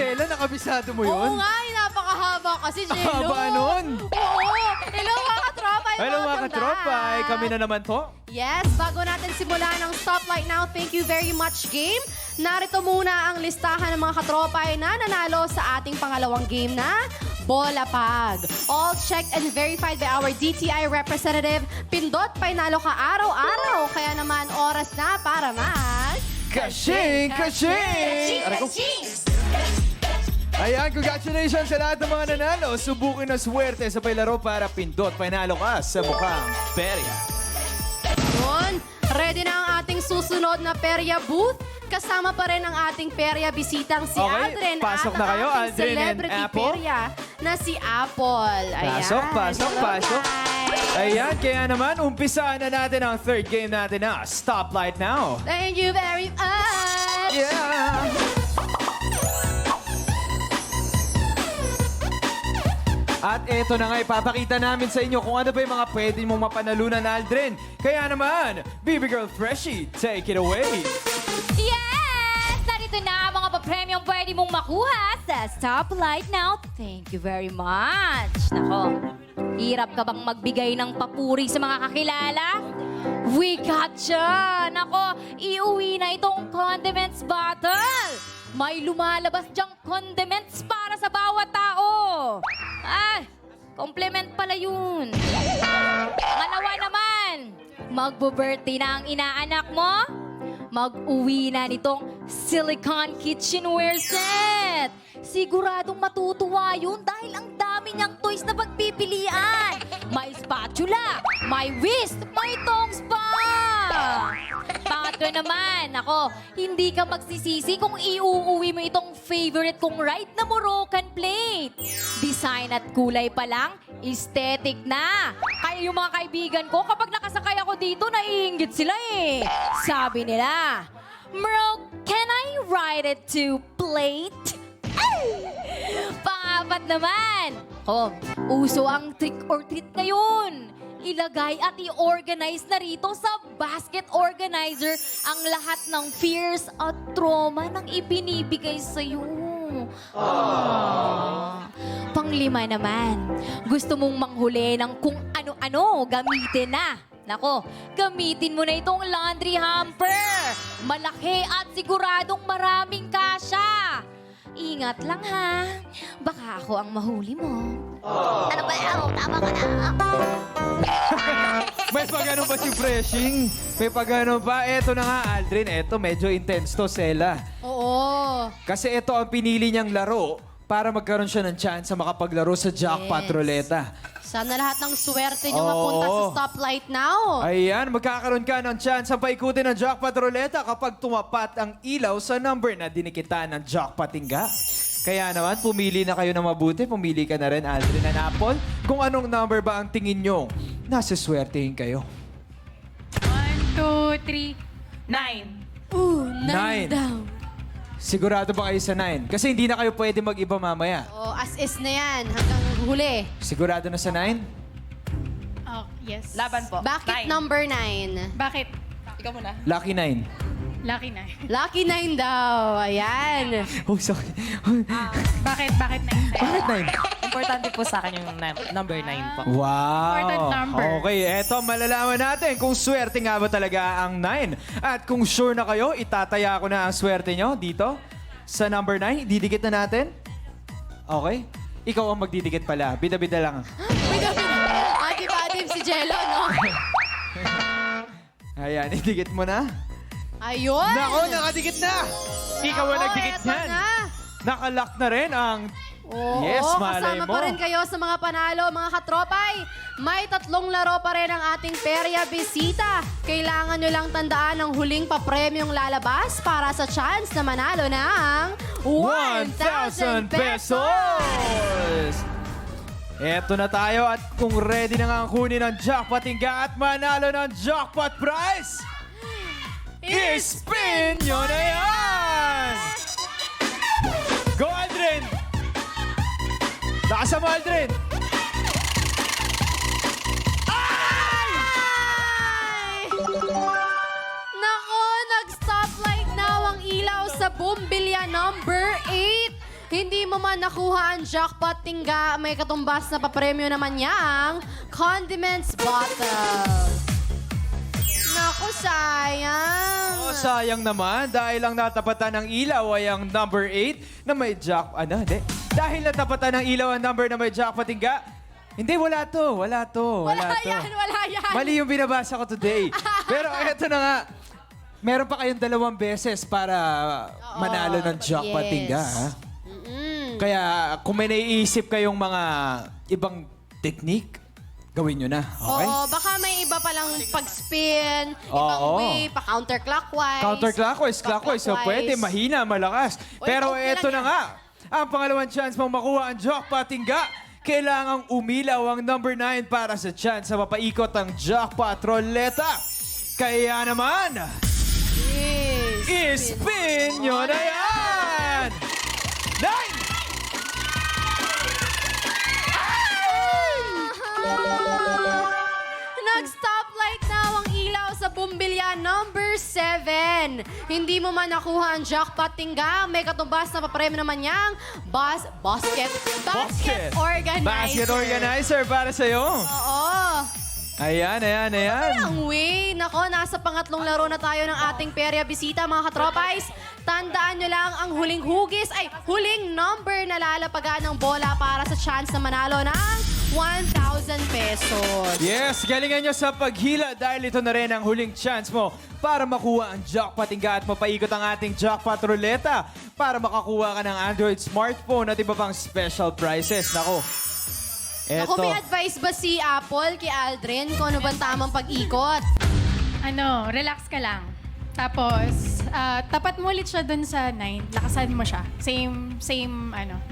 Sela, nakabisado mo Oo yun? nga, napakahaba kasi, Jello. Haba nun. Oo. Hello, mga katropa. Hello mga welcome katropa, back. kami na naman po. Yes, bago natin simulan ang Stoplight Now, thank you very much game. Narito muna ang listahan ng mga katropa na nanalo sa ating pangalawang game na Bola Pag. All checked and verified by our DTI representative. Pindot, painalo ka araw-araw. Kaya naman oras na para mag... Kashing! Kashing! Aray ko. Ayan, congratulations sa lahat ng mga nanalo. Subukin na swerte sa pailaro para pindot. Panalo ka sa mukhang perya. Yun. Ready na ang ating susunod na perya booth. Kasama pa rin ang ating perya bisitang si Okay, Aldrin. pasok at na kayo, ang ating Aldrin and celebrity Apple. perya na si Apple. Ayan. Pasok, pasok, Hello, pasok. guys. Ayan, kaya naman, umpisaan na natin ang third game natin na Stoplight Now. Thank you very much. Yeah! At eto na nga, ipapakita namin sa inyo kung ano ba yung mga pwede mong mapanalunan na Aldrin. Kaya naman, Baby Girl Freshie, take it away! Yes! Narito na ang mga papremyong pwede mong makuha sa Stoplight Now. Thank you very much. Nako, hirap ka bang magbigay ng papuri sa mga kakilala? We gotcha! Nako, iuwi na itong condiments bottle. May lumalabas dyang condiments para sa bawat tao. Ah, compliment pala yun. Pangalawa naman, magbo-birthday na ang inaanak mo? Mag-uwi na nitong silicone kitchenware set. Siguradong matutuwa yun dahil ang dami niyang toys na pagpipilian. May spatula, may whisk, may tongs pa. Pangatlo naman, ako, hindi ka magsisisi kung iuuwi mo itong favorite kong ride na Moroccan plate. Design at kulay pa lang, aesthetic na. Kaya yung mga kaibigan ko, kapag nakasakay ako dito, naiinggit sila eh. Sabi nila, Bro, can I ride it to plate? Pangapat naman, uso ang trick or treat ngayon. Ilagay at i-organize na rito sa basket organizer ang lahat ng fears at trauma ng ibinibigay sa'yo. Panglima naman, gusto mong manghuli ng kung ano-ano, gamitin na. Nako, gamitin mo na itong laundry hamper. Malaki at siguradong maraming kasya. Ingat lang ha, baka ako ang mahuli mo. Ano ba yan? Tama ka na. May pagano ba si Freshing? May pagano pa? Eto na nga, Aldrin. Eto, medyo intense to, Sela. Oo. Kasi ito ang pinili niyang laro para magkaroon siya ng chance sa makapaglaro sa Jackpot Yes. Ruleta. Sana lahat ng swerte nyo Oo. mapunta sa Stoplight Now. Ayan, magkakaroon ka ng chance sa paikutin ng Jackpot Ruleta kapag tumapat ang ilaw sa number na dinikitan ng Jackpot Tingga. Kaya naman, pumili na kayo ng mabuti. Pumili ka na rin, Aldrin and Apple. Kung anong number ba ang tingin nyo, nasiswertehin kayo. 1, 2, 3, 9. Nine Nine. daw. Sigurado ba kayo sa 9? Kasi hindi na kayo pwede mag-iba mamaya. Oh, as is na yan, hanggang huli. Sigurado na sa 9? Oh, yes. Laban po. Bakit Nine. number 9? Bakit? Ikaw muna. Lucky 9. Lucky na. Lucky 9 daw. Ayan. Oh, sorry. Bakit? Bakit na isa? Bakit 9? Importante po sa akin yung number 9 po. Wow! Important number. Okay, eto, malalaman natin kung swerte nga ba talaga ang 9. At kung sure na kayo, itataya ko na ang swerte nyo dito sa number 9. Didikit na natin. Okay? Ikaw ang magdidikit pala. Bida-bida lang. Ati-patim si Jello, no? Ayan, idikit mo na. Ayun. Nako, nakadikit na! Ikaw ang nagdikit eto niyan. na. Nakalock na rin ang... Oo, Yes, malay kasama mo. pa rin kayo sa mga panalo, mga katropay. May 3 laro pa rin ang ating perya bisita. Kailangan nyo lang tandaan ang huling papremyong lalabas para sa chance na manalo ng 1,000 pesos! Eto na tayo at kung ready na nga ang kunin ng jackpot tingga at manalo ng jackpot prize, i-spin nyo na yan! Go, Aldrin! Lakasan mo, Aldrin! Ay! Nako, nag-stoplight now ang ilaw sa Bumbilya number 8. hindi mo man nakuha ang jackpot tingga, may katumbas na papremyo naman niyang condiments bottle. Naku, sayang. Oh, sayang naman dahil ang natapatan ng ilaw ay ang number 8 na may jackpot. Hindi. Dahil natapatan ng ilaw ang number na may jackpot tingga. Hindi, wala to. Wala to. Wala to. yan, wala yan. Mali yung binabasa ko today. Pero eto na nga. Meron pa kayong 2 beses para manalo ng jackpot yes. tingga. Ha? Mm-mm. Kaya kung may naiisip kayong mga ibang technique, gawin nyo na. Okay? Oo, baka may iba palang pag-spin, ibang Oo. way, pa-counterclockwise. Counterclockwise, clockwise. So pwede, mahina, malakas. Pero okay eto lang na yan. nga. Ang pangalawang chance mong makuha ang jackpot tingga. Kailangang umilaw ang number 9 para sa chance na mapaikot ang jackpot roleta. Kaya naman, ispin nyo na yan! 9! Nag-stoplight now ang ilaw sa Bumbilya number 7. Hindi mo man nakuha ang jackpot tingga, may katumbas na papremyo naman niyang basket organizer. Basket organizer para sa'yo. Oo. Ayan. Ang way. Nako, nasa pangatlong laro na tayo ng ating perya bisita, mga katropais. Tandaan nyo lang ang huling huling number na lalapagan ng bola para sa chance na manalo ng 1,000 pesos. Yes, galingan nyo sa paghila dahil ito na rin ang huling chance mo para makuha ang jackpot tingga at mapaikot ang ating jackpot ruleta para makakuha ka ng Android smartphone at iba pang special prizes. Nako, Ako, eto. may advice ba si Apple kay Aldrin kung ano bang tamang pag-ikot? Relax ka lang. Tapos, tapat mo ulit siya dun sa 9. Lakasan mo siya. Same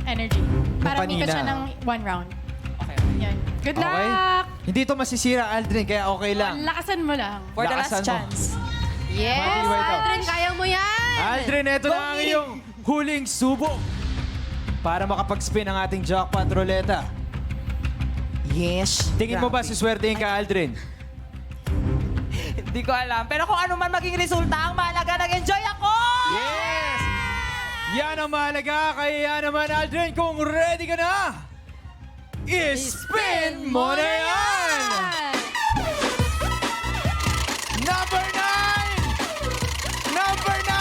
energy. Para umikot kanina. siya ng 1 round. Okay. Yan. Good Okay? luck! Hindi ito masisira, Aldrin, kaya okay lang. Lakasan mo lang. For the Lakasan last mo. chance. Yes, Matibay ito. Aldrin, kaya mo yan! Aldrin, ito na ang iyong huling subok para makapag-spin ang ating jackpot ruleta. Yes. Tingin mo ba suswertehin ka, Aldrin? Hindi ko alam. Pero kung ano man maging resulta, ang mahalaga, nag-enjoy ako! Yes! Yan ang mahalaga. Kaya yan naman, Aldrin, kung ready ka na, i-spin mo na yan! Number 9! Number 9!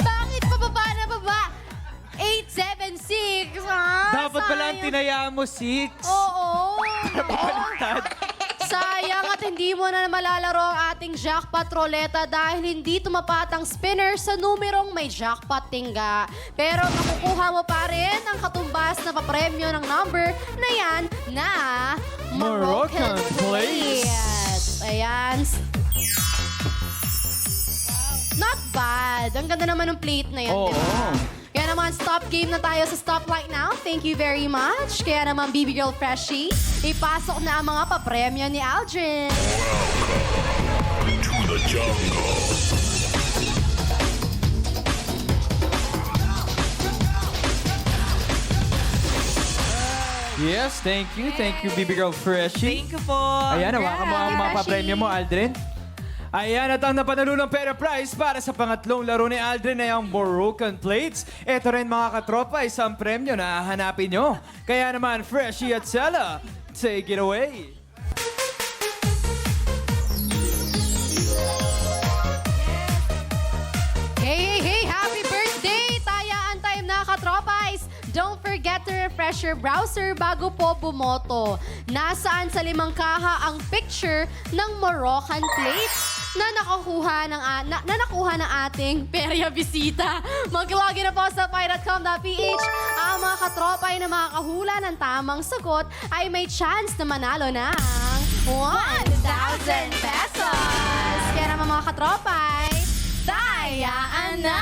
Bakit pababa na baba? 876, ha? Dapat pala ang Sayang. tinayaan mo 6. Oo. Baliktad. Sayang at hindi mo na malalaro ang ating jackpot roleta dahil hindi tumapat ang spinner sa numerong may jackpot tingga. Pero makukuha mo pa rin ang katumbas na papremyo ng number na yan na Moroccan plates. Ayan. Not bad. Ang ganda naman ng plate na yan, Oo. di ba? Kaya naman, stop game na tayo sa stoplight now. Thank you very much. Kaya naman, Baby Girl Freshie, ipasok na ang mga papremyo ni Aldrin. Yes, thank you. Thank you, Baby Girl Freshie. Thank you po. Ayan, hawakan mo ang mga Freshie. papremyo mo, Aldrin. Ayan, at ang napanalunong pera prize para sa pangatlong laro ni Aldrin ay ang Moroccan Plates. Ito rin mga katropa, isang premyo na hahanapin nyo. Kaya naman, Freshie at Sela, take it away. Hey! Happy birthday! Tayaan time na katropais! Don't forget to refresh your browser bago po bumoto. Nasaan sa 5 kaha ang picture ng Moroccan plates na nakuha ng ating perya bisita. Mag-login na po sa pi.com.ph. Ang mga katropay na makakahula ng tamang sagot ay may chance na manalo ng 1,000 pesos. Kaya naman mga katropay, tayaan na!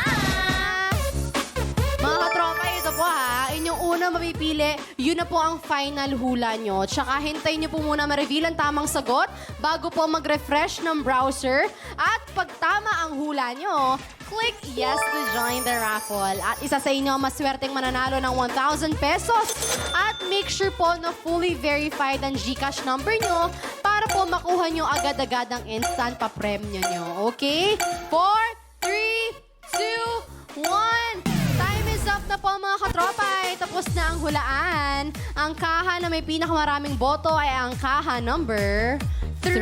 Mga katropa, ito po ha. Inyong unang mapipili, yun na po ang final hula nyo. Tsaka hintayin nyo po muna ma-reveal ang tamang sagot bago po mag-refresh ng browser. At pag tama ang hula nyo, click yes to join the raffle. At isa sa inyo ang maswerteng mananalo ng 1,000 pesos. At make sure po na fully verified ang GCash number nyo para para po makuha nyo agad-agad ang instant pa-premyo nyo. Okay? 4, 3, 2, 1. Time is up na po mga katropay. Tapos na ang hulaan. Ang kaha na may pinakamaraming boto ay ang kaha number 3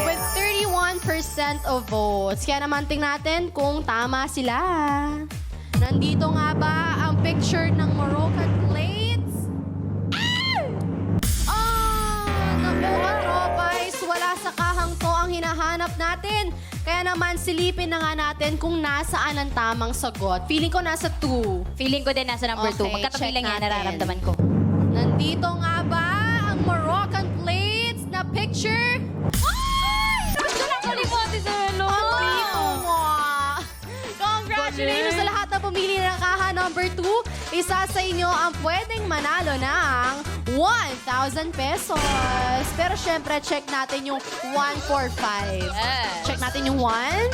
with 31% of votes. Kaya naman tingnan natin kung tama sila. Nandito nga ba ang picture ng Moroccan plates? Naku, katropay. Wala sa kahang to ang hinahanap natin. Kaya naman silipin na nga natin kung nasaan ang tamang sagot. Feeling ko nasa 2. Feeling ko din nasa number 2. Okay, Magkatabi check lang yan, natin. nararamdaman ko. Nandito nga ba ang Moroccan plates na picture? Ay! Ito lang kalimati sa hello. Ang dito mo. Congratulations sa lahat na pumili ng kaha number 2. Isa sa inyo ang pwedeng manalo ng 1,000 pesos. Pero syempre, check natin yung 145. Yes. Check natin yung 1.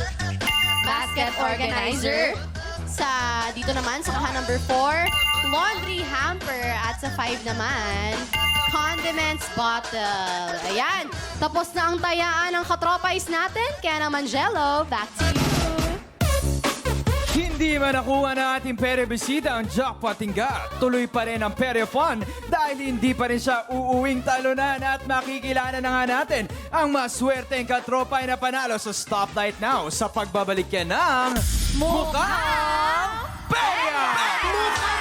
Basket organizer. Dito naman, sa kaha number 4, laundry hamper. At sa 5 naman, condiments bottle. Ayan. Tapos na ang tayaan ng katropais natin. Kaya naman, Jello, back to you. Hindi man nakuha ng ating perebisita ang Jackpot Tingga. Tuloy pa rin ang Pere Fun dahil hindi pa rin siya uuwing talunan at makikilala na nga natin ang maswerteng katropay na panalo sa Stoplight Now sa pagbabalik yan ng Mukhang Pera! Mukhang